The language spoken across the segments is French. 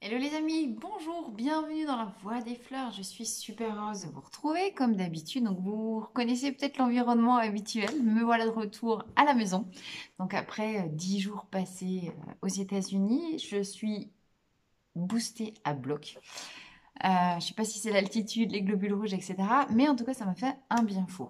Hello les amis, bonjour, bienvenue dans la Voie des Fleurs. Je suis super heureuse de vous retrouver comme d'habitude. Donc vous reconnaissez peut-être l'environnement habituel. Me voilà de retour à la maison. Donc après 10 jours passés aux États-Unis, je suis boostée à bloc. Je ne sais pas si c'est l'altitude, les globules rouges, etc. Mais en tout cas, ça m'a fait un bien fou.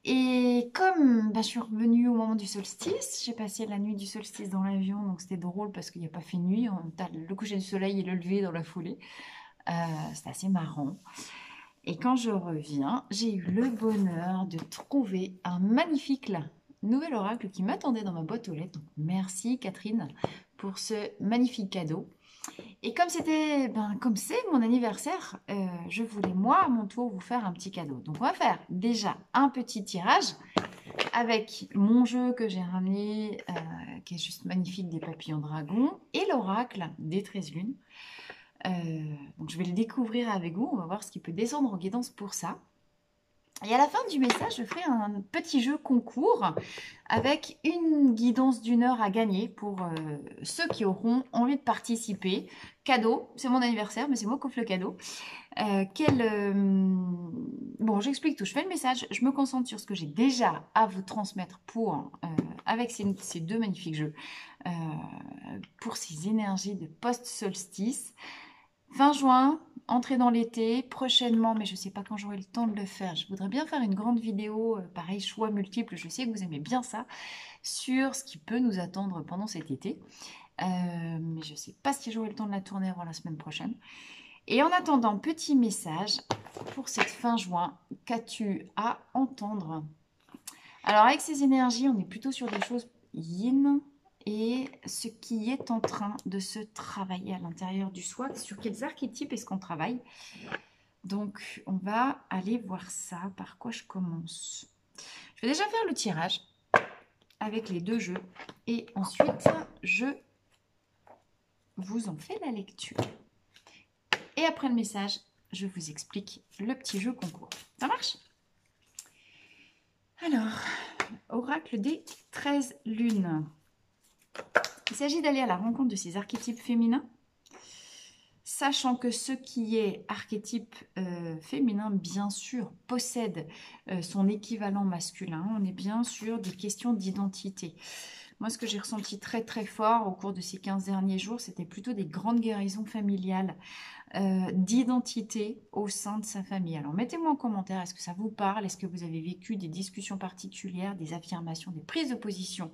Et comme je suis revenue au moment du solstice, j'ai passé la nuit du solstice dans l'avion, donc c'était drôle parce qu'il n'y a pas fait nuit, t'as le coucher du soleil et le lever dans la foulée. Euh, c'était assez marrant. Et quand je reviens, j'ai eu le bonheur de trouver un magnifique nouvel oracle qui m'attendait dans ma boîte aux lettres. Donc merci Catherine pour ce magnifique cadeau. Et comme c'était, comme c'est mon anniversaire, je voulais moi à mon tour vous faire un petit cadeau. Donc on va faire déjà un petit tirage avec mon jeu que j'ai ramené, qui est juste magnifique, des papillons dragons, et l'oracle des 13 lunes. Donc je vais le découvrir avec vous, on va voir ce qui peut descendre en guidance pour ça. Et à la fin du message, je ferai un petit jeu concours avec une guidance d'une heure à gagner pour ceux qui auront envie de participer. Cadeau, c'est mon anniversaire, mais c'est moi qui offre le cadeau. Bon, j'explique tout. Je fais le message, je me concentre sur ce que j'ai déjà à vous transmettre pour, avec ces deux magnifiques jeux, euh, pour ces énergies de post-solstice. Fin juin, entrée dans l'été, prochainement, mais je ne sais pas quand j'aurai le temps de le faire. Je voudrais bien faire une grande vidéo, pareil, choix multiples, je sais que vous aimez bien ça, sur ce qui peut nous attendre pendant cet été. Mais je ne sais pas si j'aurai le temps de la tourner avant la semaine prochaine. Et en attendant, petit message pour cette fin juin, qu'as-tu à entendre? Alors avec ces énergies, on est plutôt sur des choses yin et ce qui est en train de se travailler à l'intérieur du soi. Sur quels archétypes est-ce qu'on travaille? Donc on va aller voir ça. Par quoi je commence? Je vais déjà faire le tirage avec les deux jeux et ensuite je vous en fais la lecture. Et après le message, je vous explique le petit jeu concours. Ça marche? Alors, oracle des 13 lunes. Il s'agit d'aller à la rencontre de ces archétypes féminins, sachant que ce qui est archétype féminin, bien sûr, possède son équivalent masculin. On est bien sur des questions d'identité. Moi, ce que j'ai ressenti très très fort au cours de ces 15 derniers jours, c'était plutôt des grandes guérisons familiales d'identité au sein de sa famille. Alors, mettez-moi en commentaire, est-ce que ça vous parle? Est-ce que vous avez vécu des discussions particulières, des affirmations, des prises de position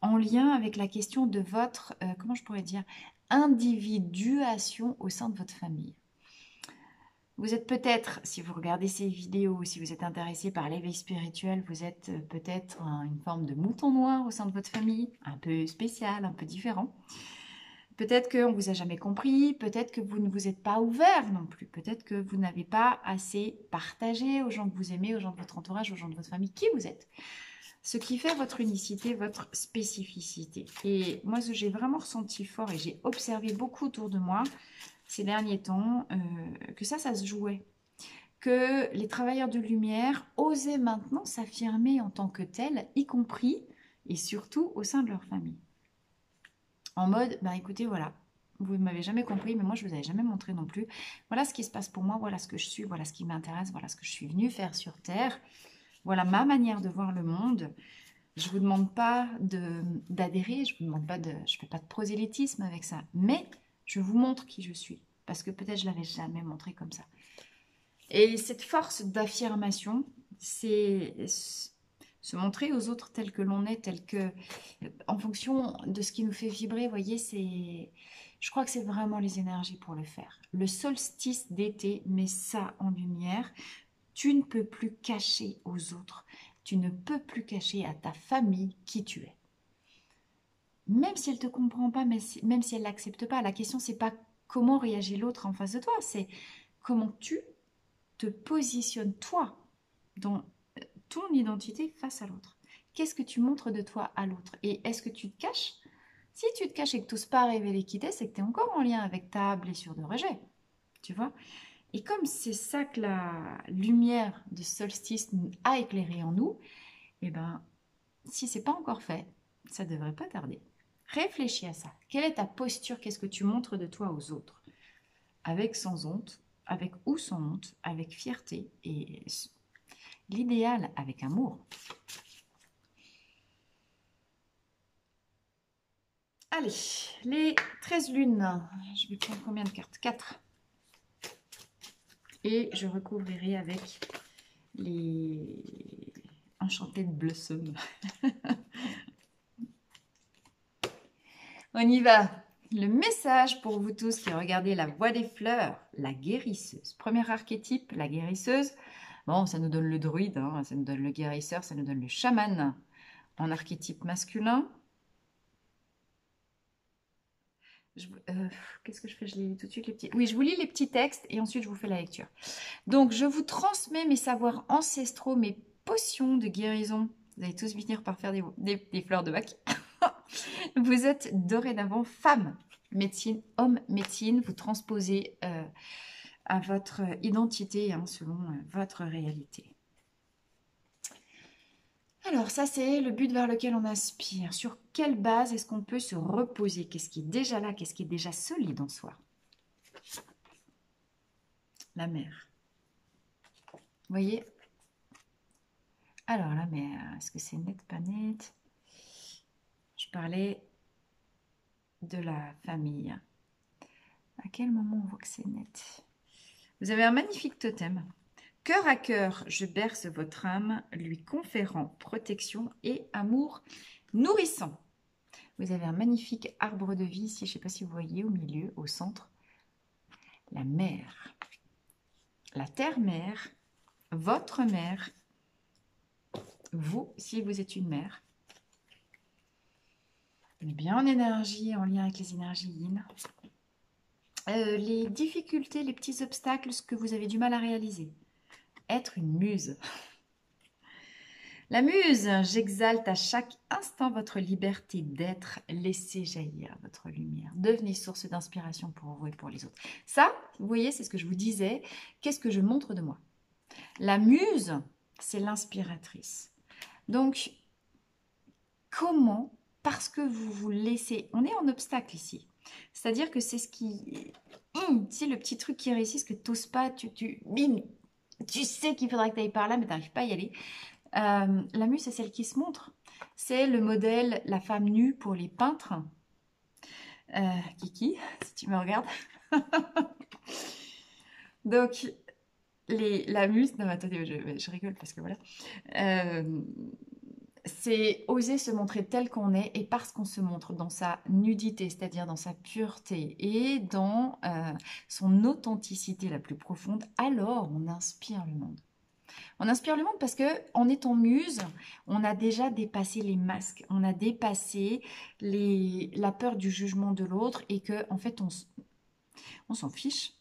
en lien avec la question de votre, comment je pourrais dire, individuation au sein de votre famille? Vous êtes peut-être, si vous regardez ces vidéos, si vous êtes intéressé par l'éveil spirituel, vous êtes peut-être une forme de mouton noir au sein de votre famille, un peu spécial, un peu différent. Peut-être qu'on ne vous a jamais compris, peut-être que vous ne vous êtes pas ouvert non plus, peut-être que vous n'avez pas assez partagé aux gens que vous aimez, aux gens de votre entourage, aux gens de votre famille, qui vous êtes. Ce qui fait votre unicité, votre spécificité. Et moi, ce que j'ai vraiment ressenti fort et j'ai observé beaucoup autour de moi ces derniers temps, que ça se jouait. Que les travailleurs de lumière osaient maintenant s'affirmer en tant que tels, y compris et surtout au sein de leur famille. En mode, écoutez, voilà, vous ne m'avez jamais compris, mais moi je ne vous avais jamais montré non plus. Voilà ce qui se passe pour moi, voilà ce que je suis, voilà ce qui m'intéresse, voilà ce que je suis venue faire sur Terre. Voilà ma manière de voir le monde. Je ne vous demande pas d'adhérer, je ne fais pas de prosélytisme avec ça, mais je vous montre qui je suis, parce que peut-être je ne l'avais jamais montré comme ça. Et cette force d'affirmation, c'est se montrer aux autres tel que l'on est, tel que, en fonction de ce qui nous fait vibrer, vous voyez, je crois que c'est vraiment les énergies pour le faire. Le solstice d'été met ça en lumière. Tu ne peux plus cacher aux autres, tu ne peux plus cacher à ta famille qui tu es. Même si elle ne te comprend pas, même si elle ne l'accepte pas, la question, c'est pas comment réagit l'autre en face de toi, c'est comment tu te positionnes toi dans ton identité face à l'autre. Qu'est-ce que tu montres de toi à l'autre? Et est-ce que tu te caches? Si tu te caches et que tu n'oses pas révéler qui t'es, c'est que tu es encore en lien avec ta blessure de rejet. Tu vois? Et comme c'est ça que la lumière du solstice a éclairé en nous, eh ben, si c'est pas encore fait, ça devrait pas tarder. Réfléchis à ça. Quelle est ta posture? Qu'est-ce que tu montres de toi aux autres? Avec, sans honte, avec ou sans honte, avec fierté et l'idéal avec amour. Allez, les 13 lunes. Je vais prendre combien de cartes? 4. Et je recouvrirai avec les Enchanted Blossom. On y va. Le message pour vous tous qui regardez la voie des fleurs, la guérisseuse. Premier archétype, la guérisseuse. Bon, ça nous donne le druide, hein, ça nous donne le guérisseur, ça nous donne le chaman en archétype masculin. Qu'est-ce que je fais? Je lis tout de suite les petits... Oui, je vous lis les petits textes et ensuite je vous fais la lecture. Donc, je vous transmets mes savoirs ancestraux, mes potions de guérison. Vous allez tous finir par faire des fleurs de bac. Vous êtes dorénavant femme médecine, homme médecine. Vous transposez à votre identité hein, selon votre réalité. Alors, ça, c'est le but vers lequel on aspire. Sur quelle base est-ce qu'on peut se reposer? Qu'est-ce qui est déjà là? Qu'est-ce qui est déjà solide en soi? La mer. Vous voyez? Alors, la mer, est-ce que c'est net, pas net? Je parlais de la famille. À quel moment on voit que c'est net? Vous avez un magnifique totem. Cœur à cœur, je berce votre âme, lui conférant protection et amour nourrissant. Vous avez un magnifique arbre de vie ici, je ne sais pas si vous voyez au milieu, au centre. La mer. La terre-mère, votre mère, vous, si vous êtes une mère. On est bien en énergie, en lien avec les énergies yin. Les difficultés, les petits obstacles, ce que vous avez du mal à réaliser. Être une muse. La muse, j'exalte à chaque instant votre liberté d'être. Laissez jaillir votre lumière. Devenez source d'inspiration pour vous et pour les autres. Ça, vous voyez, c'est ce que je vous disais. Qu'est-ce que je montre de moi? La muse, c'est l'inspiratrice. Donc, comment? Parce que vous vous laissez... On est en obstacle ici. C'est-à-dire que c'est ce qui... c'est le petit truc qui réussit, ce que tu n'oses pas, bim, tu sais qu'il faudra que tu ailles par là, mais tu n'arrives pas à y aller. La muse, c'est celle qui se montre. C'est le modèle, la femme nue pour les peintres. Kiki, si tu me regardes. Donc, la muse... Non, mais attendez, je rigole parce que voilà. C'est oser se montrer tel qu'on est et parce qu'on se montre dans sa nudité, c'est-à-dire dans sa pureté et dans son authenticité la plus profonde, alors on inspire le monde. On inspire le monde parce qu'en étant muse, on a déjà dépassé les masques, on a dépassé la peur du jugement de l'autre et qu'en fait on s'en fiche,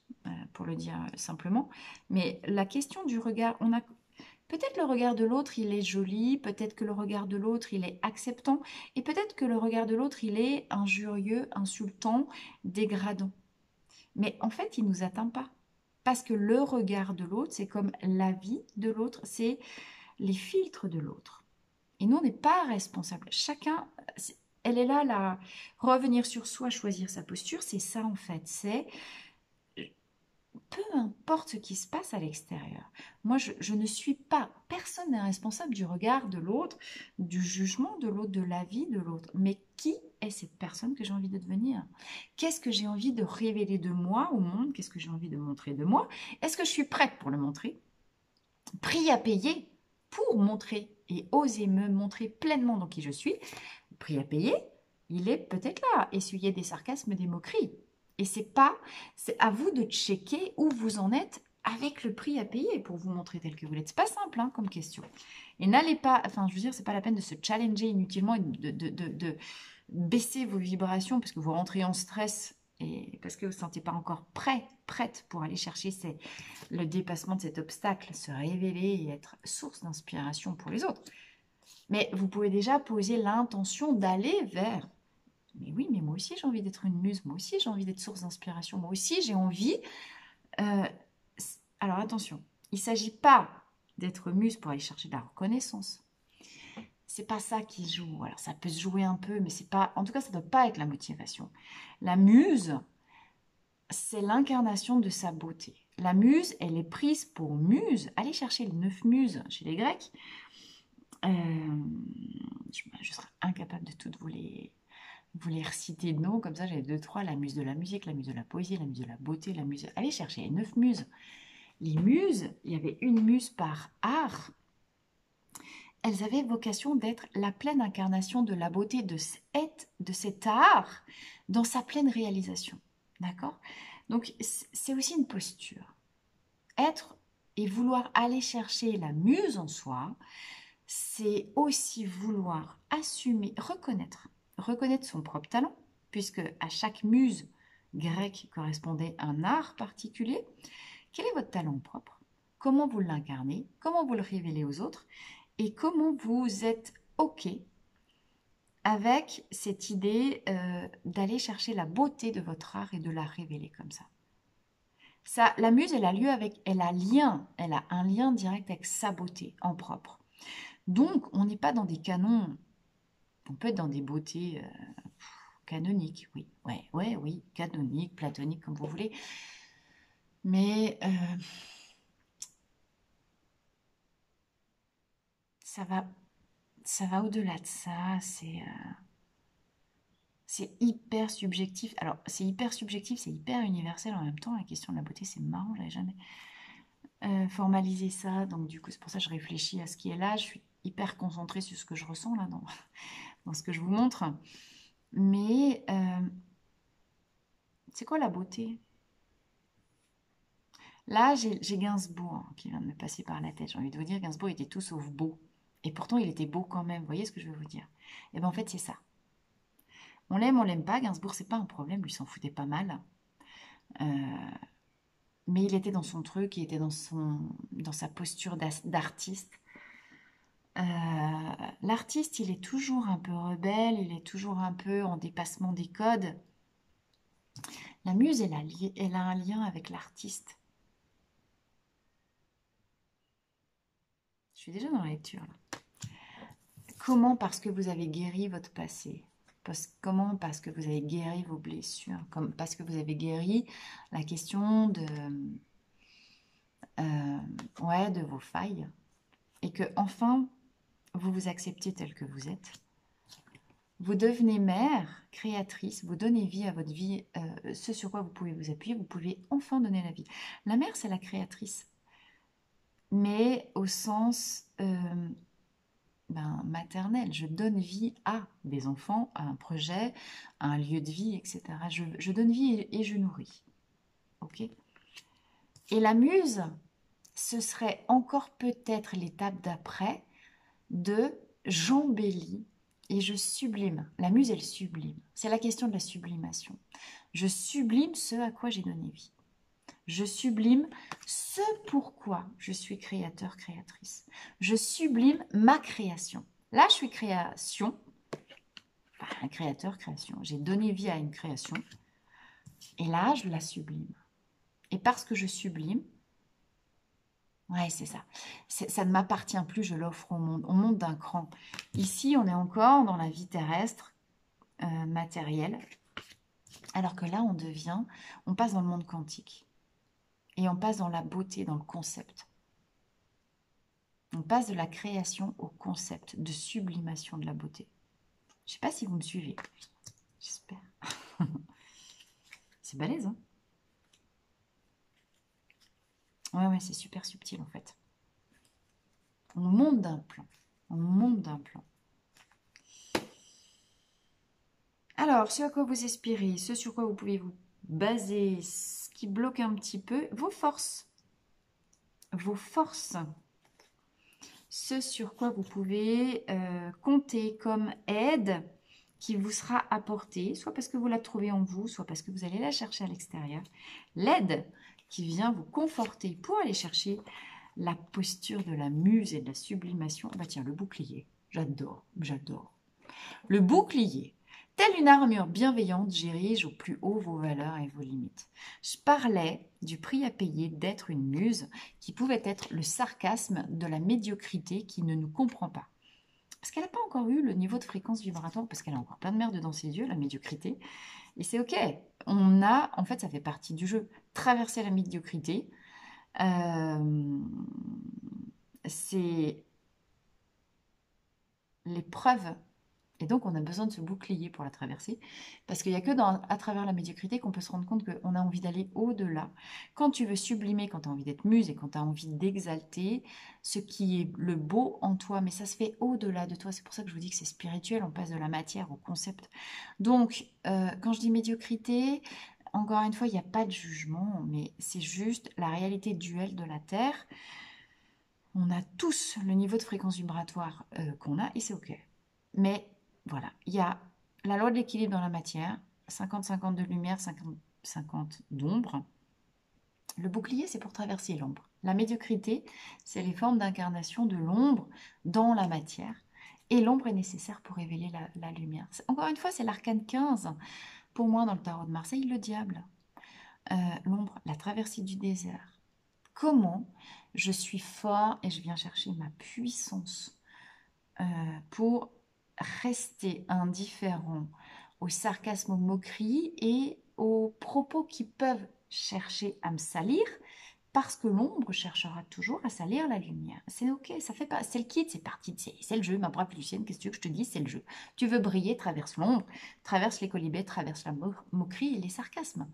pour le dire simplement. Mais la question du regard, on a... Peut-être le regard de l'autre, il est joli, peut-être que le regard de l'autre, il est acceptant, et peut-être que le regard de l'autre, il est injurieux, insultant, dégradant. Mais en fait, il ne nous atteint pas. Parce que le regard de l'autre, c'est comme la vie de l'autre, c'est les filtres de l'autre. Et nous, on n'est pas responsable. Chacun, elle est là, revenir sur soi, choisir sa posture, c'est ça en fait, c'est... Peu importe ce qui se passe à l'extérieur. Moi, je ne suis pas, personne n'est responsable du regard de l'autre, du jugement de l'autre, de la vie de l'autre. Mais qui est cette personne que j'ai envie de devenir? Qu'est-ce que j'ai envie de révéler de moi au monde? Qu'est-ce que j'ai envie de montrer de moi? Est-ce que je suis prête pour le montrer? Prix à payer pour montrer et oser me montrer pleinement dans qui je suis. Prix à payer, il est peut-être là, essuyer des sarcasmes, des moqueries. Et c'est à vous de checker où vous en êtes avec le prix à payer pour vous montrer tel que vous l'êtes. C'est pas simple hein, comme question. Et n'allez pas, enfin je veux dire, c'est pas la peine de se challenger inutilement et de baisser vos vibrations parce que vous rentrez en stress et parce que vous ne vous sentez pas encore prête pour aller chercher le dépassement de cet obstacle, se révéler et être source d'inspiration pour les autres. Mais vous pouvez déjà poser l'intention d'aller vers... Mais oui, mais moi aussi j'ai envie d'être une muse, moi aussi j'ai envie d'être source d'inspiration, moi aussi j'ai envie... Alors attention, il ne s'agit pas d'être muse pour aller chercher de la reconnaissance. c'est pas ça qui se joue. Alors, ça peut se jouer un peu, mais c'est pas... En tout cas, ça ne doit pas être la motivation. La muse, c'est l'incarnation de sa beauté. La muse, elle est prise pour muse. Allez chercher les 9 muses chez les Grecs. Je serais incapable de toutes vous les reciter de nom. Comme ça, j'avais 2, 3. La muse de la musique, la muse de la poésie, la muse de la beauté, la muse... Allez chercher les 9 muses. Les muses, il y avait une muse par art. Elles avaient vocation d'être la pleine incarnation de la beauté de cet art dans sa pleine réalisation. D'accord? Donc, c'est aussi une posture. Être et vouloir aller chercher la muse en soi, c'est aussi vouloir assumer, reconnaître son propre talent, puisque à chaque muse grecque correspondait un art particulier. Quel est votre talent propre? Comment vous l'incarnez? Comment vous le révélez aux autres? Et comment vous êtes OK avec cette idée d'aller chercher la beauté de votre art et de la révéler comme ça. La muse, elle a un lien direct avec sa beauté en propre. Donc, on n'est pas dans des canons, on peut être dans des beautés canoniques, oui, oui, canoniques, platoniques, comme vous voulez. Mais ça va au-delà de ça, c'est hyper subjectif. Alors, c'est hyper subjectif, c'est hyper universel en même temps. La question de la beauté, c'est marrant, je n'avais jamais formalisé ça. Donc, du coup, c'est pour ça que je réfléchis à ce qui est là. Je suis hyper concentrée sur ce que je ressens là, dans ce que je vous montre. Mais, c'est quoi la beauté? Là, j'ai Gainsbourg qui vient de me passer par la tête. J'ai envie de vous dire, Gainsbourg était tout sauf beau. Et pourtant, il était beau quand même. Vous voyez ce que je veux vous dire? Et bien, en fait, c'est ça. On l'aime pas. Gainsbourg, c'est pas un problème. Lui s'en foutait pas mal. Mais il était dans son truc, il était dans sa posture d'artiste. L'artiste, il est toujours un peu rebelle, il est toujours un peu en dépassement des codes. La muse, elle a un lien avec l'artiste. Je suis déjà dans la lecture, là. Comment? Parce que vous avez guéri votre passé. Comment? Parce que vous avez guéri vos blessures. Parce que vous avez guéri la question de vos failles. Et que, enfin, vous vous acceptez tel que vous êtes. Vous devenez mère, créatrice, vous donnez vie à votre vie, ce sur quoi vous pouvez vous appuyer, vous pouvez enfin donner la vie. La mère, c'est la créatrice, mais au sens maternel. Je donne vie à des enfants, à un projet, à un lieu de vie, etc. Je donne vie et je nourris. Ok? Et la muse, ce serait encore peut-être l'étape d'après de j'embellis et je sublime. La muse, elle sublime. C'est la question de la sublimation. Je sublime ce à quoi j'ai donné vie. Je sublime ce pourquoi je suis créateur, créatrice. Je sublime ma création. Là, je suis création. Un créateur, création. J'ai donné vie à une création. Et là, je la sublime. Et parce que je sublime, ouais, c'est ça. Ça ne m'appartient plus, je l'offre au monde. On monte d'un cran. Ici, on est encore dans la vie terrestre, matérielle. Alors que là, on passe dans le monde quantique. Et on passe dans la beauté, dans le concept. On passe de la création au concept de sublimation de la beauté. Je ne sais pas si vous me suivez. J'espère. C'est balèze, hein? Ouais, c'est super subtil en fait. On monte d'un plan. On monte d'un plan. Alors, ce à quoi vous aspirez, ce sur quoi vous pouvez vous baser, ce qui bloque un petit peu, vos forces. Vos forces. Ce sur quoi vous pouvez compter comme aide qui vous sera apportée, soit parce que vous la trouvez en vous, soit parce que vous allez la chercher à l'extérieur. L'aide qui vient vous conforter pour aller chercher la posture de la muse et de la sublimation. Bah tiens, le bouclier, j'adore, j'adore. Le bouclier, telle une armure bienveillante, j'érige au plus haut vos valeurs et vos limites. Je parlais du prix à payer d'être une muse qui pouvait être le sarcasme de la médiocrité qui ne nous comprend pas. parce qu'elle n'a pas encore eu le niveau de fréquence vibratoire, parce qu'elle a encore plein de merde dans ses yeux, la médiocrité. Et c'est ok. En fait, ça fait partie du jeu. Traverser la médiocrité, c'est l'épreuve. Et donc, on a besoin de ce bouclier pour la traverser. Parce qu'il n'y a que à travers la médiocrité qu'on peut se rendre compte qu'on a envie d'aller au-delà. Quand tu veux sublimer, quand tu as envie d'être muse et quand tu as envie d'exalter ce qui est le beau en toi, mais ça se fait au-delà de toi. C'est pour ça que je vous dis que c'est spirituel, on passe de la matière au concept. Donc, quand je dis médiocrité, encore une fois, il n'y a pas de jugement, mais c'est juste la réalité duelle de la Terre. On a tous le niveau de fréquence vibratoire qu'on a et c'est ok. Mais voilà, il y a la loi de l'équilibre dans la matière, 50-50 de lumière, 50-50 d'ombre. Le bouclier, c'est pour traverser l'ombre. La médiocrité, c'est les formes d'incarnation de l'ombre dans la matière. Et l'ombre est nécessaire pour révéler la lumière. Encore une fois, c'est l'arcane 15. Pour moi, dans le tarot de Marseille, le diable. L'ombre, la traversée du désert. Comment je suis fort et je viens chercher ma puissance pour rester indifférent au sarcasme, aux moqueries et aux propos qui peuvent chercher à me salir, parce que l'ombre cherchera toujours à salir la lumière. C'est ok, ça fait pas. C'est le kit, c'est parti, c'est le jeu, ma brave Lucienne, qu'est-ce que tu veux que je te dise, c'est le jeu. Tu veux briller, traverse l'ombre, traverse les colibets, traverse la moquerie et les sarcasmes.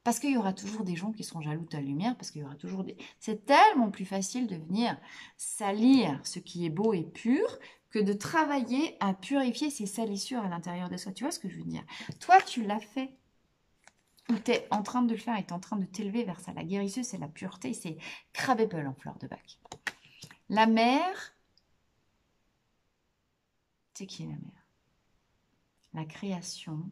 Parce qu'il y aura toujours des gens qui seront jaloux de ta lumière, parce qu'il y aura toujours des... C'est tellement plus facile de venir salir ce qui est beau et pur que de travailler à purifier ces salissures à l'intérieur de soi. Tu vois ce que je veux dire? Toi, tu l'as fait. Ou tu es en train de le faire et tu es en train de t'élever vers ça. La guérisseuse, c'est la pureté, c'est Crabapple en fleur de bac. La mer, c'est qui est la mer? La création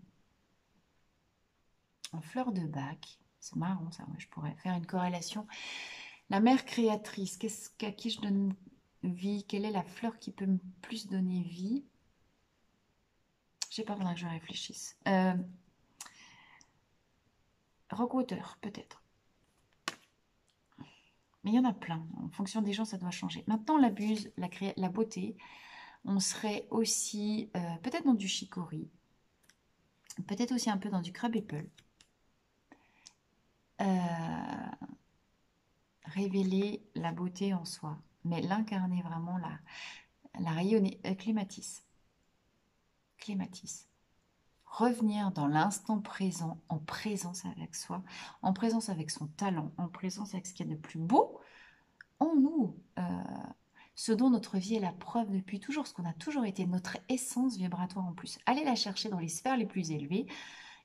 en fleur de bac. C'est marrant ça, ouais, je pourrais faire une corrélation. La mère créatrice, à qui je donne vie? Quelle est la fleur qui peut me plus donner vie? Je sais pas, faudra que je réfléchisse. Rockwater, peut-être. Mais il y en a plein. En fonction des gens, ça doit changer. Maintenant, la buse, la beauté, on serait aussi peut-être dans du chicory. Peut-être aussi un peu dans du crabapple. Révéler la beauté en soi. Mais l'incarner vraiment, la rayonner. Clématis. Clématis. Revenir dans l'instant présent, en présence avec soi, en présence avec son talent, en présence avec ce qu'il y a de plus beau en nous, ce dont notre vie est la preuve depuis toujours, ce qu'on a toujours été, notre essence vibratoire en plus. Allez la chercher dans les sphères les plus élevées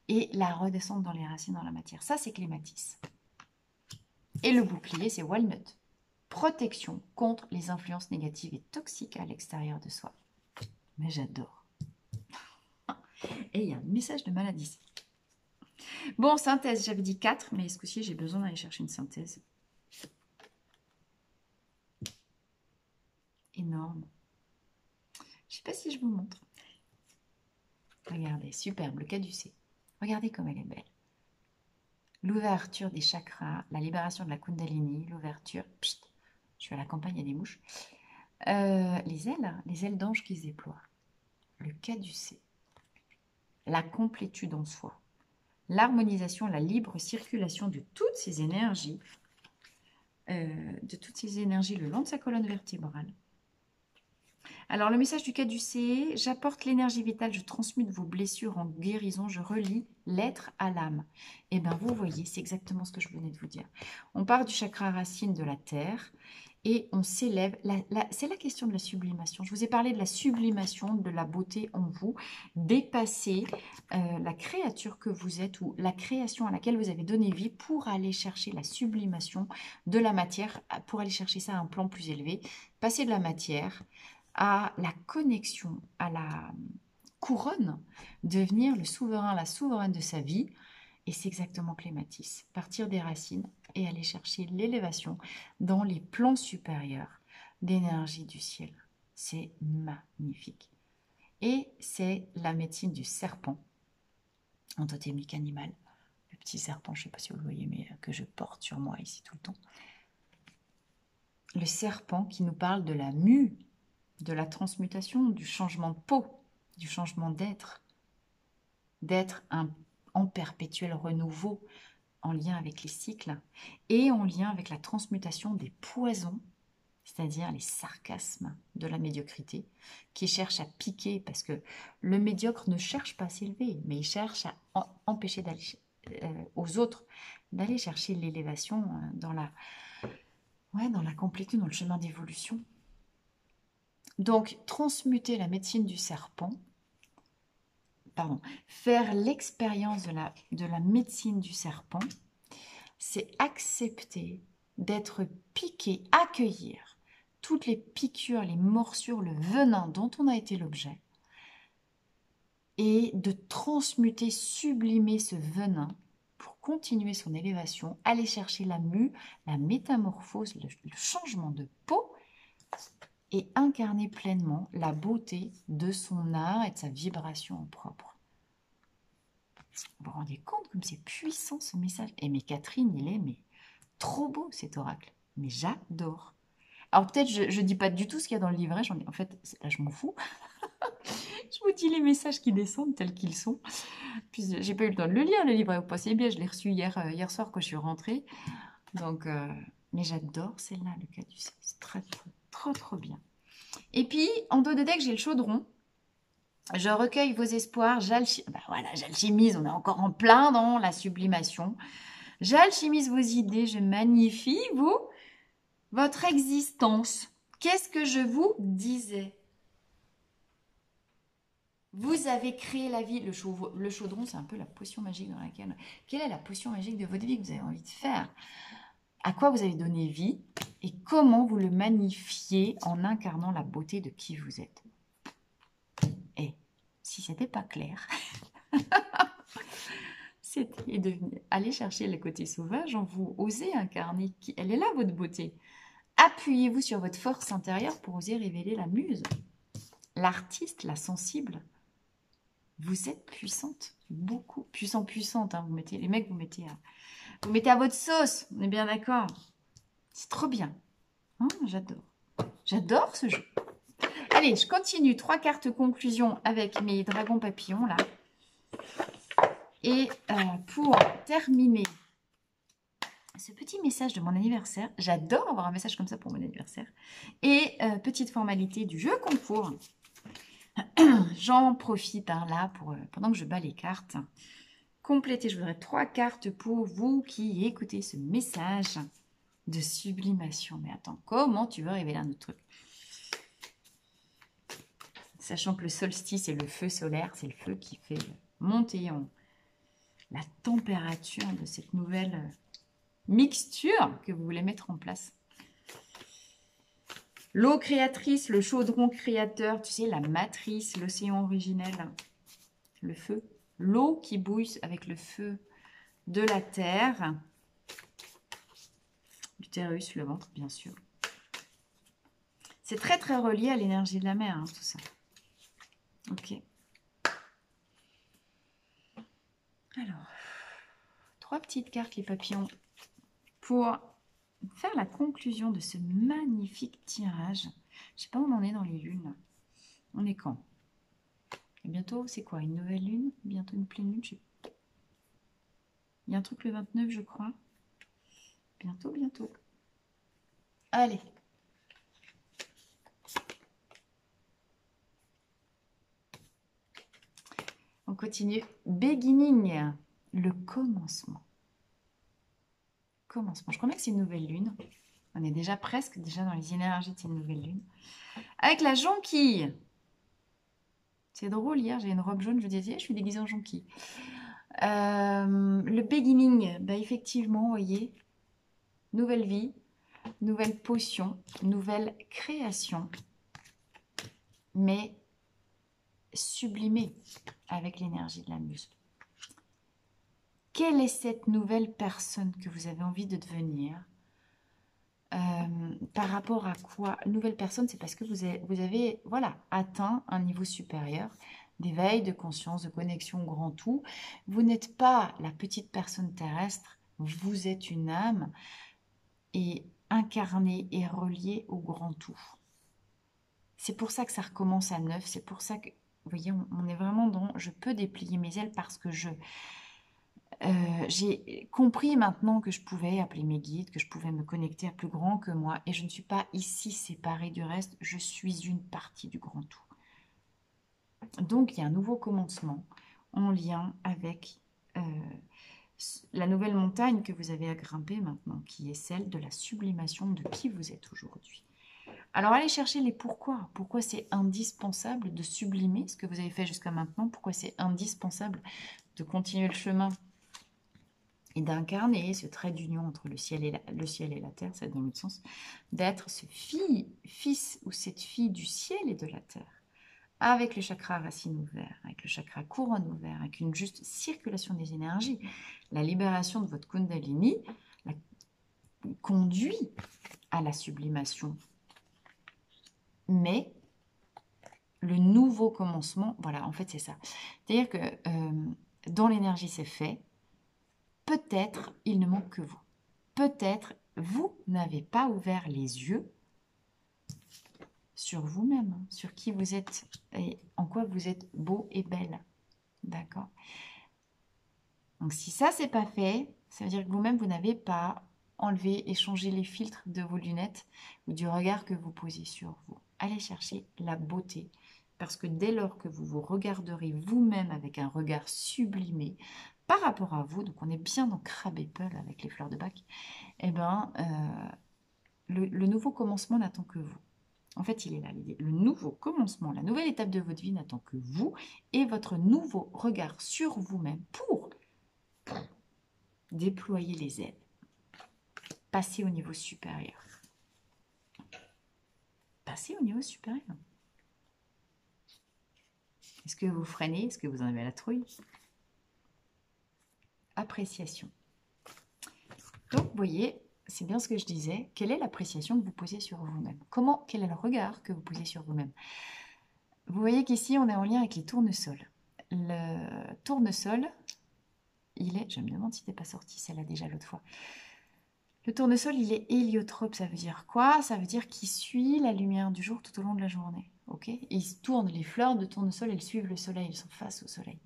et la redescendre dans les racines, dans la matière. Ça, c'est clématis. Et le bouclier, c'est walnut. Protection contre les influences négatives et toxiques à l'extérieur de soi. Mais j'adore. Et il y a un message de maladie. Bon, synthèse, j'avais dit 4, mais ce coup-ci, j'ai besoin d'aller chercher une synthèse. Énorme. Je ne sais pas si je vous montre. Regardez, superbe, le caducée. Regardez comme elle est belle. L'ouverture des chakras, la libération de la kundalini, l'ouverture... Je suis à la campagne, il y a des mouches. Les ailes d'ange qui se déploient. Le caducée. La complétude en soi. L'harmonisation, la libre circulation de toutes ces énergies, le long de sa colonne vertébrale. Alors, le message du caducée, j'apporte l'énergie vitale, je transmute vos blessures en guérison, je relie l'être à l'âme. Et bien, vous voyez, c'est exactement ce que je venais de vous dire. On part du chakra racine de la terre et on s'élève. C'est la question de la sublimation. Je vous ai parlé de la sublimation, de la beauté en vous, dépasser la créature que vous êtes ou la création à laquelle vous avez donné vie pour aller chercher la sublimation de la matière, pour aller chercher ça à un plan plus élevé, passer de la matière à la connexion, à la couronne, devenir le souverain, la souveraine de sa vie. Et c'est exactement clématis. Partir des racines et aller chercher l'élévation dans les plans supérieurs d'énergie du ciel. C'est magnifique. Et c'est la médecine du serpent, en totémique animal. Le petit serpent, je ne sais pas si vous le voyez, mais que je porte sur moi ici tout le temps. Le serpent qui nous parle de la mue de la transmutation, du changement de peau, du changement d'être en perpétuel renouveau, en lien avec les cycles et en lien avec la transmutation des poisons, c'est-à-dire les sarcasmes de la médiocrité, qui cherchent à piquer, parce que le médiocre ne cherche pas à s'élever, mais il cherche à empêcher d'aller aux autres d'aller chercher l'élévation dans la complétude, dans le chemin d'évolution. Donc, transmuter la médecine du serpent, faire l'expérience de la médecine du serpent, c'est accepter d'être piqué, accueillir toutes les piqûres, les morsures, le venin dont on a été l'objet, et de transmuter, sublimer ce venin pour continuer son élévation, aller chercher la mue, la métamorphose, le changement de peau, et incarner pleinement la beauté de son art et de sa vibration propre. Vous vous rendez compte comme c'est puissant ce message? Et mais Catherine, il est trop beau cet oracle. Mais j'adore. Alors peut-être je ne dis pas du tout ce qu'il y a dans le livret. En fait, là je m'en fous. Je vous dis les messages qui descendent tels qu'ils sont. Puis j'ai pas eu le temps de le lire, le livret au passé bien. Je l'ai reçu hier soir quand je suis rentrée. Donc, mais j'adore celle-là, le caducée. C'est trop bien. Et puis, en dos de deck, j'ai le chaudron. Je recueille vos espoirs, j'alchimise, on est encore en plein dans la sublimation. J'alchimise vos idées, je magnifie votre existence. Qu'est-ce que je vous disais? Vous avez créé la vie. Le chaudron, c'est un peu la potion magique dans laquelle... Quelle est la potion magique de votre vie que vous avez envie de faire? À quoi vous avez donné vie? Et comment vous le magnifiez en incarnant la beauté de qui vous êtes? Et si ce n'était pas clair, c'était de aller chercher le côté sauvage en vous, osez incarner. Elle est là, votre beauté. Appuyez-vous sur votre force intérieure pour oser révéler la muse. L'artiste, la sensible. Vous êtes puissante, beaucoup. Puissante, hein. Les mecs, vous mettez à votre sauce. On est bien d'accord? C'est trop bien. Hein, j'adore. J'adore ce jeu. Allez, je continue. 3 cartes conclusion avec mes dragons papillons, là. Et pour terminer ce petit message de mon anniversaire, j'adore avoir un message comme ça pour mon anniversaire. Et petite formalité du jeu concours. J'en profite là pour, pendant que je bats les cartes, compléter. Je voudrais 3 cartes pour vous qui écoutez ce message de sublimation. Mais attends, comment tu veux révéler un autre truc? Sachant que le solstice et le feu solaire, c'est le feu qui fait monter la température de cette nouvelle mixture que vous voulez mettre en place. L'eau créatrice, le chaudron créateur, tu sais, la matrice, l'océan originel, le feu. L'eau qui bouille avec le feu de la terre. L'utérus, le ventre, bien sûr. C'est très relié à l'énergie de la mer, hein, tout ça. Ok. Alors, 3 petites cartes, les papillons, pour faire la conclusion de ce magnifique tirage. Je ne sais pas où on en est dans les lunes. On est quand? Et bientôt, c'est quoi? Une nouvelle lune? Bientôt une pleine lune? Il y a un truc le 29, je crois. Bientôt. Allez. On continue. Beginning, le commencement. Je crois bien que c'est une nouvelle lune. On est déjà presque dans les énergies de cette nouvelle lune. Avec la jonquille. C'est drôle, hier j'ai une robe jaune, je disais, je suis déguisée en jonquille. Le beginning, bah effectivement, vous voyez, nouvelle vie, nouvelle potion, nouvelle création, mais sublimée avec l'énergie de la muse. Quelle est cette nouvelle personne que vous avez envie de devenir? Par rapport à quoi? Nouvelle personne, c'est parce que vous avez voilà, atteint un niveau supérieur d'éveil, de conscience, de connexion au grand tout. Vous n'êtes pas la petite personne terrestre, vous êtes une âme et incarnée et reliée au grand tout. C'est pour ça que ça recommence à neuf. C'est pour ça que, vous voyez, on est vraiment dans, je peux déplier mes ailes parce que j'ai compris maintenant que je pouvais appeler mes guides, que je pouvais me connecter à plus grand que moi. Et je ne suis pas ici séparée du reste. Je suis une partie du grand tout. Donc, il y a un nouveau commencement en lien avec la nouvelle montagne que vous avez à grimper maintenant, qui est celle de la sublimation de qui vous êtes aujourd'hui. Alors, allez chercher les pourquoi. Pourquoi c'est indispensable de sublimer ce que vous avez fait jusqu'à maintenant. Pourquoi c'est indispensable de continuer le chemin et d'incarner ce trait d'union entre le ciel et la terre, ça donne du sens, d'être ce fils ou cette fille du ciel et de la terre, avec le chakra racine ouvert, avec le chakra couronne ouvert, avec une juste circulation des énergies, la libération de votre kundalini conduit à la sublimation. Mais le nouveau commencement, voilà, en fait c'est ça. C'est-à-dire que dans l'énergie c'est fait, peut-être il ne manque que vous. Peut-être vous n'avez pas ouvert les yeux sur vous-même, sur qui vous êtes et en quoi vous êtes beau et belle. D'accord? Donc si ça c'est pas fait, ça veut dire que vous-même vous n'avez pas enlevé et changé les filtres de vos lunettes ou du regard que vous posez sur vous. Allez chercher la beauté. Parce que dès lors que vous vous regarderez vous-même avec un regard sublimé par rapport à vous, donc on est bien dans Crabbe Apple avec les fleurs de bac, eh ben, le nouveau commencement n'attend que vous. En fait, il est là. Le nouveau commencement, la nouvelle étape de votre vie n'attend que vous et votre nouveau regard sur vous-même pour déployer les ailes. Passer au niveau supérieur. Passer au niveau supérieur. Est-ce que vous freinez? Est-ce que vous en avez la trouille? Appréciation. Donc, vous voyez, c'est bien ce que je disais. Quelle est l'appréciation que vous posez sur vous-même? Quel est le regard que vous posez sur vous-même? Vous voyez qu'ici, on est en lien avec les tournesols. Le tournesol, il est... Je me demande si t'es pas sorti celle-là déjà l'autre fois. Le tournesol, il est héliotrope. Ça veut dire quoi? Ça veut dire qu'il suit la lumière du jour tout au long de la journée. Ok? Et il se tourne. Les fleurs de tournesol, elles suivent le soleil. Elles sont face au soleil.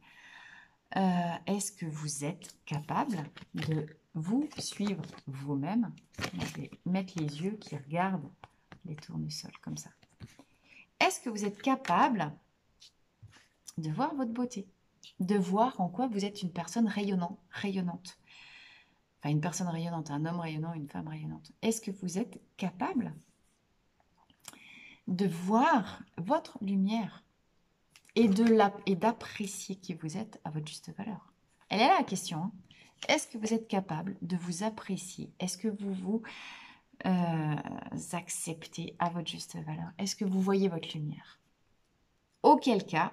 Est-ce que vous êtes capable de vous suivre vous-même? Je vais mettre les yeux qui regardent les tournesols comme ça. Est-ce que vous êtes capable de voir votre beauté? De voir en quoi vous êtes une personne rayonnante. Enfin, une personne rayonnante, un homme rayonnant, une femme rayonnante. Est-ce que vous êtes capable de voir votre lumière et d'apprécier qui vous êtes à votre juste valeur? Elle est là la question. Hein. Est-ce que vous êtes capable de vous apprécier? Est-ce que vous vous acceptez à votre juste valeur? Est-ce que vous voyez votre lumière? Auquel cas,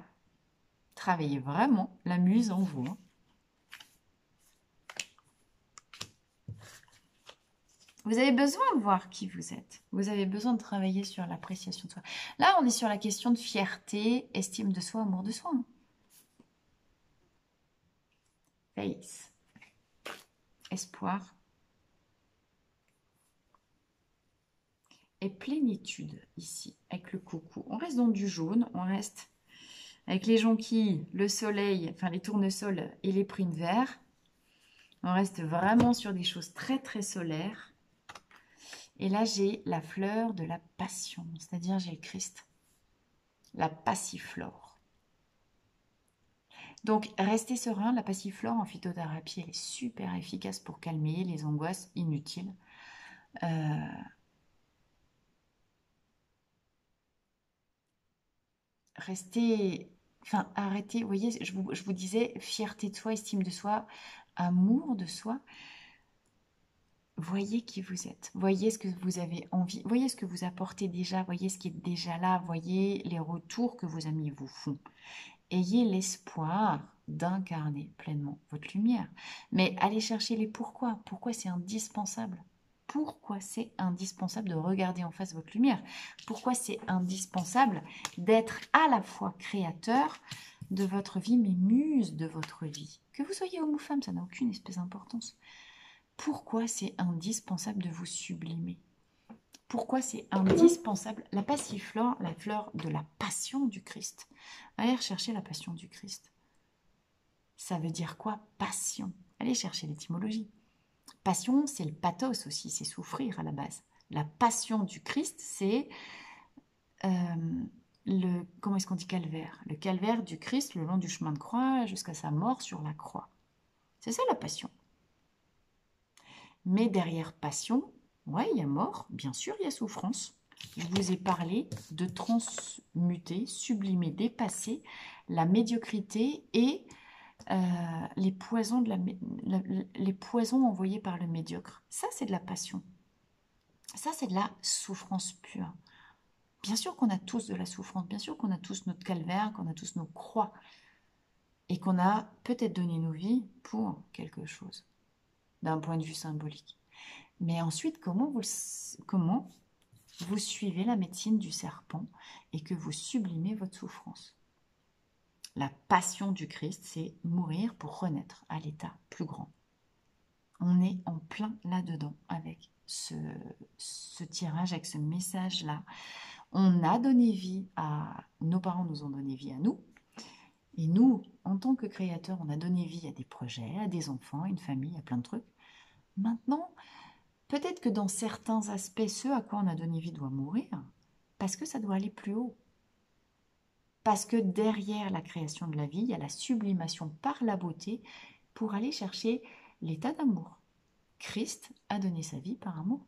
travaillez vraiment la muse en vous. Hein. Vous avez besoin de voir qui vous êtes. Vous avez besoin de travailler sur l'appréciation de soi. Là, on est sur la question de fierté, estime de soi, amour de soi. Hein. Faith. Espoir. Et plénitude, ici, avec le coucou. On reste dans du jaune, on reste avec les jonquilles, le soleil, enfin les tournesols et les primes verts. On reste vraiment sur des choses très, très solaires. Et là, j'ai la fleur de la passion, c'est-à-dire j'ai le Christ, la passiflore. Donc, restez serein, la passiflore en phytothérapie, elle est super efficace pour calmer les angoisses inutiles. Restez, enfin, arrêtez, vous voyez, je vous disais, fierté de soi, estime de soi, amour de soi. Voyez qui vous êtes, voyez ce que vous avez envie, voyez ce que vous apportez déjà, voyez ce qui est déjà là, voyez les retours que vos amis vous font. Ayez l'espoir d'incarner pleinement votre lumière. Mais allez chercher les pourquoi. Pourquoi c'est indispensable? Pourquoi c'est indispensable de regarder en face votre lumière? Pourquoi c'est indispensable d'être à la fois créateur de votre vie, mais muse de votre vie? Que vous soyez homme ou femme, ça n'a aucune espèce d'importance. Pourquoi c'est indispensable de vous sublimer? Pourquoi c'est indispensable? La passiflore, la fleur de la passion du Christ. Allez rechercher la passion du Christ. Ça veut dire quoi? Passion. Allez chercher l'étymologie. Passion, c'est le pathos aussi, c'est souffrir à la base. La passion du Christ, c'est comment est-ce qu'on dit calvaire? Le calvaire du Christ le long du chemin de croix jusqu'à sa mort sur la croix. C'est ça la passion. Mais derrière passion, ouais, il y a mort, bien sûr, il y a souffrance. Je vous ai parlé de transmuter, sublimer, dépasser la médiocrité et les poisons, les poisons envoyés par le médiocre. Ça, c'est de la passion. Ça, c'est de la souffrance pure. Bien sûr qu'on a tous de la souffrance, bien sûr qu'on a tous notre calvaire, qu'on a tous nos croix et qu'on a peut-être donné nos vies pour quelque chose, d'un point de vue symbolique. Mais ensuite, comment vous suivez la médecine du serpent et que vous sublimez votre souffrance? La passion du Christ, c'est mourir pour renaître à l'état plus grand. On est en plein là-dedans avec ce tirage, avec ce message-là. On a donné vie à... Nos parents nous ont donné vie à nous. Et nous, en tant que créateurs, on a donné vie à des projets, à des enfants, à une famille, à plein de trucs. Maintenant, peut-être que dans certains aspects, ce à quoi on a donné vie doit mourir, parce que ça doit aller plus haut. Parce que derrière la création de la vie, il y a la sublimation par la beauté pour aller chercher l'état d'amour. Christ a donné sa vie par amour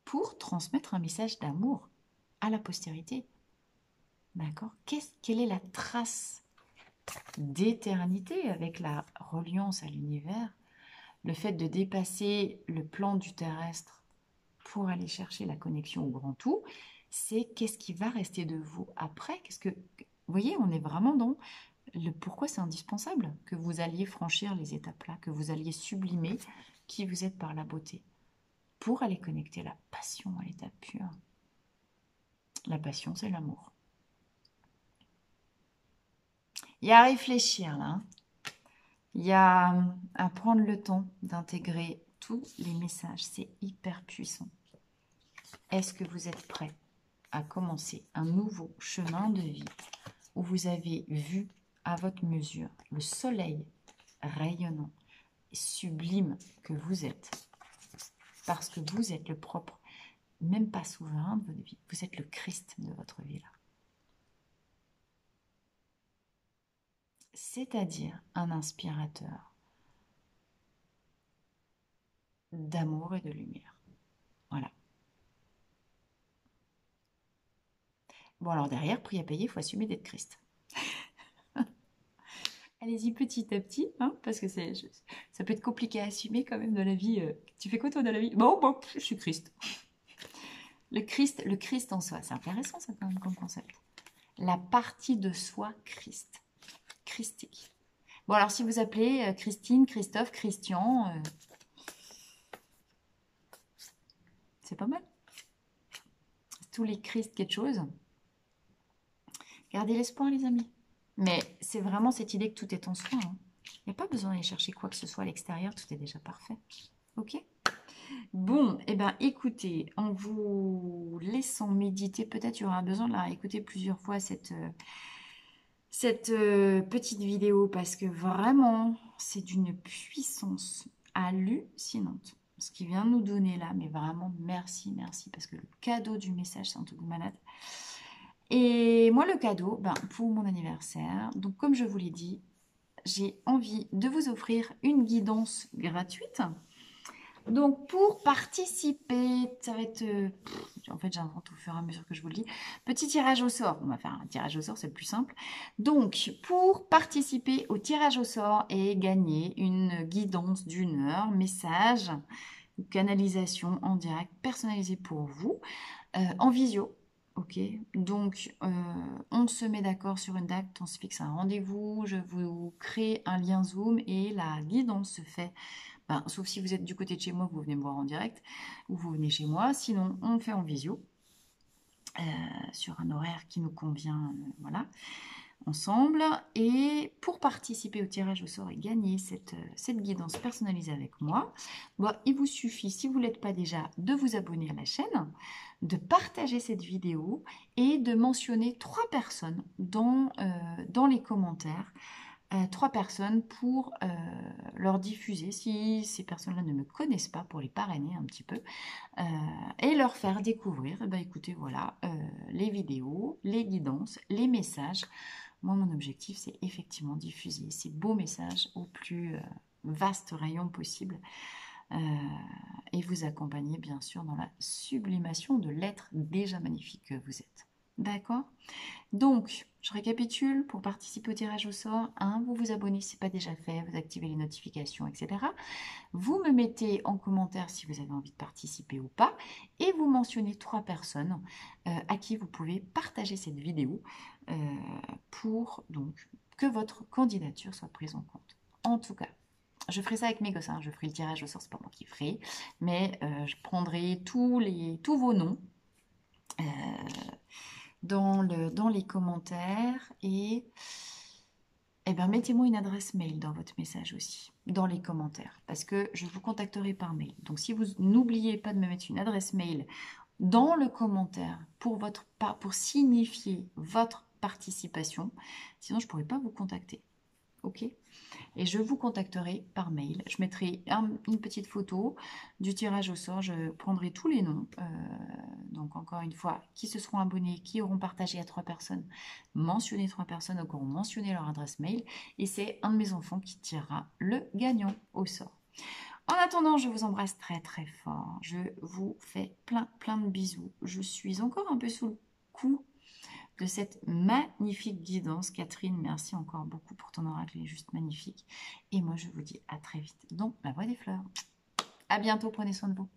pour transmettre un message d'amour à la postérité. D'accord? Quelle est la trace d'éternité avec la reliance à l'univers? Le fait de dépasser le plan du terrestre pour aller chercher la connexion au grand tout, c'est qu'est-ce qui va rester de vous après? Vous voyez, on est vraiment dans le pourquoi c'est indispensable que vous alliez franchir les étapes-là, que vous alliez sublimer qui vous êtes par la beauté, pour aller connecter la passion à l'état pur. La passion, c'est l'amour. Il y a à réfléchir là. Il y a à prendre le temps d'intégrer tous les messages. C'est hyper puissant. Est-ce que vous êtes prêts à commencer un nouveau chemin de vie où vous avez vu à votre mesure le soleil rayonnant et sublime que vous êtes? Parce que vous êtes le propre, même pas souverain de votre vie. Vous êtes le Christ de votre vie là. C'est-à-dire un inspirateur d'amour et de lumière. Voilà. Bon, alors derrière, prix à payer, il faut assumer d'être Christ. Allez-y petit à petit, hein, parce que ça peut être compliqué à assumer quand même dans la vie. Tu fais quoi toi dans la vie? Bon, je suis Christ. Le Christ en soi, c'est intéressant ça quand même comme concept. La partie de soi Christ, christique. Bon, alors si vous appelez Christine, Christophe, Christian, c'est pas mal. Tous les Christ quelque chose. Gardez l'espoir, les amis. Mais c'est vraiment cette idée que tout est en soi. Hein. Il n'y a pas besoin d'aller chercher quoi que ce soit à l'extérieur, tout est déjà parfait. Ok? Bon, eh bien, écoutez, en vous laissant méditer, peut-être il y aura besoin de la réécouter plusieurs fois cette petite vidéo parce que vraiment, c'est d'une puissance hallucinante. Ce qu'il vient de nous donner là, mais vraiment, merci, merci, parce que le cadeau du message, c'est un truc de malade. Et moi, le cadeau, pour mon anniversaire, donc comme je vous l'ai dit, j'ai envie de vous offrir une guidance gratuite. Donc, pour participer, ça va être... en fait, j'invente au fur et à mesure que je vous le dis. Petit tirage au sort. On va faire un tirage au sort, c'est le plus simple. Donc, pour participer au tirage au sort et gagner une guidance d'1 heure, message, canalisation en direct personnalisée pour vous, en visio. Ok, donc on se met d'accord sur une date, on se fixe un rendez-vous, je vous crée un lien Zoom et la guidance se fait, sauf si vous êtes du côté de chez moi, vous venez me voir en direct, ou vous venez chez moi, sinon on fait en visio, sur un horaire qui nous convient, voilà. ensemble. Et pour participer au tirage au sort et gagner cette guidance personnalisée avec moi, bon, il vous suffit, si vous ne l'êtes pas déjà, de vous abonner à la chaîne, de partager cette vidéo et de mentionner 3 personnes dans les commentaires. 3 personnes pour leur diffuser, si ces personnes-là ne me connaissent pas, pour les parrainer un petit peu, et leur faire découvrir, eh ben, écoutez, voilà, les vidéos, les guidances, les messages. Moi, mon objectif, c'est effectivement diffuser ces beaux messages au plus vaste rayon possible et vous accompagner, bien sûr, dans la sublimation de l'être déjà magnifique que vous êtes. D'accord? Donc, je récapitule, pour participer au tirage au sort, 1, vous vous abonnez si ce n'est pas déjà fait, vous activez les notifications, etc. Vous me mettez en commentaire si vous avez envie de participer ou pas, et vous mentionnez 3 personnes à qui vous pouvez partager cette vidéo pour donc que votre candidature soit prise en compte. En tout cas, je ferai ça avec mes gosses, hein. Je ferai le tirage au sort, c'est pas moi qui ferai, mais je prendrai tous vos noms dans les commentaires et ben, mettez-moi une adresse mail dans votre message aussi, dans les commentaires, parce que je vous contacterai par mail. Donc, si vous n'oubliez pas de me mettre une adresse mail dans le commentaire pour signifier votre participation, sinon je ne pourrai pas vous contacter. Ok? Et je vous contacterai par mail. Je mettrai une petite photo du tirage au sort. Je prendrai tous les noms. Donc, encore une fois, qui se seront abonnés, qui auront partagé à 3 personnes, mentionné 3 personnes, qui auront mentionné leur adresse mail. Et c'est un de mes enfants qui tirera le gagnant au sort. En attendant, je vous embrasse très très fort. Je vous fais plein de bisous. Je suis encore un peu sous le coup de cette magnifique guidance. Catherine, merci encore beaucoup pour ton oracle, il est juste magnifique. Et moi, je vous dis à très vite dans la voie des fleurs. À bientôt, prenez soin de vous.